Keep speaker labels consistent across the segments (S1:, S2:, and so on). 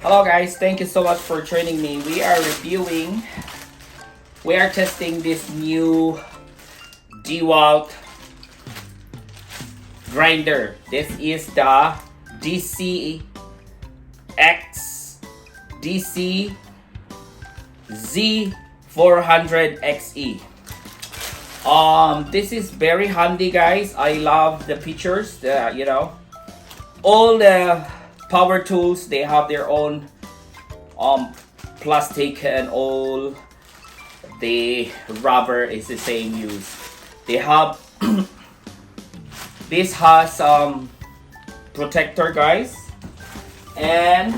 S1: Hello guys, thank you so much for joining me. We are testing this new Dewalt grinder. This is the DCZ400XE. This is very handy, guys. I love the features. All the power tools, they have their own plastic, and all the rubber is the same use. They have this has protector, guys, and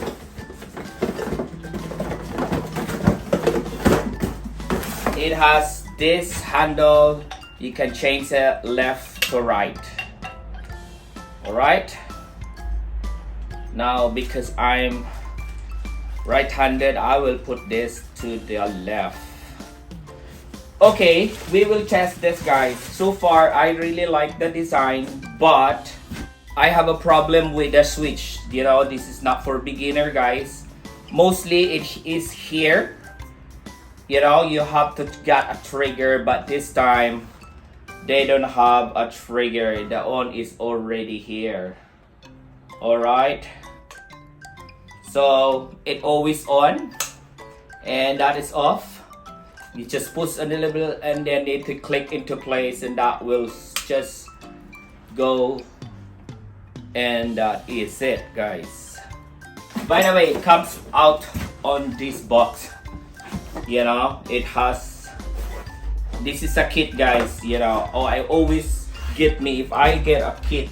S1: it has this handle. You can change it left to right. Alright, now because I'm right-handed, I will put this to the left. Okay, we will test this, guys. So far I really like the design, but I have a problem with the switch. This is not for beginner, guys. Mostly it is here. You have to get a trigger, but this time they don't have a trigger. The on is already here. Alright, so it always on, and that is off. You just push a little bit and then it will click into place, and that will just go, and that is it, guys. By the way, it comes out on this box. It has, this is a kit, guys. I always get me, if I get a kit,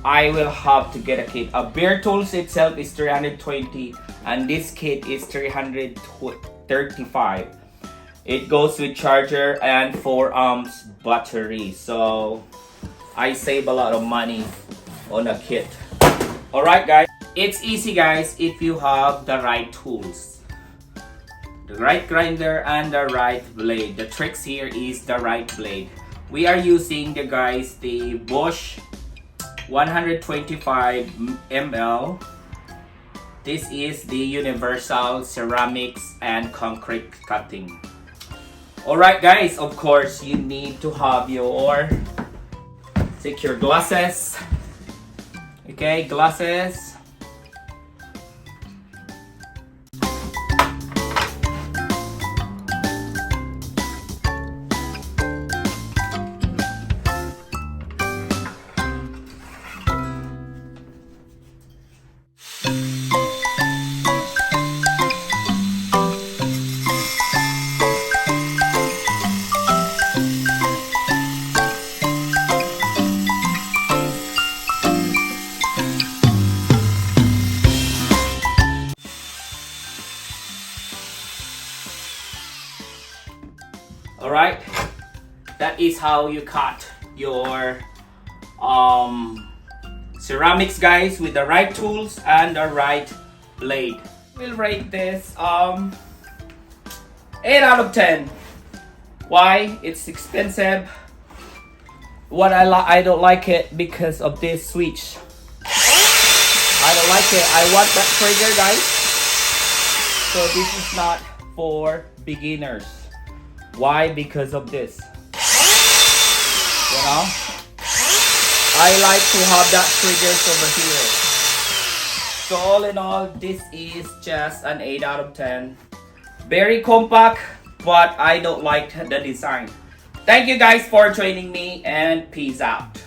S1: I will have to get a kit. A bare tools itself is 320, and this kit is 335. It goes with charger and 4 amps battery, so I save a lot of money on a kit. Alright, guys, it's easy, guys, if you have the right tools, the right grinder and the right blade. The tricks here is the right blade. We are using the Bosch 125 ml. This is the universal ceramics and concrete cutting. Alright, guys, of course you need to have your secure glasses. Okay, glasses. Alright, that is how you cut your ceramics, guys, with the right tools and the right blade. We'll rate this 8 out of 10. Why? It's expensive. I don't like it because of this switch. I don't like it. I want that trigger, guys. So this is not for beginners. Why? Because of this. I like to have that triggers over here. So all in all, this is just an 8 out of 10. Very compact, but I don't like the design. Thank you guys for joining me, and peace out.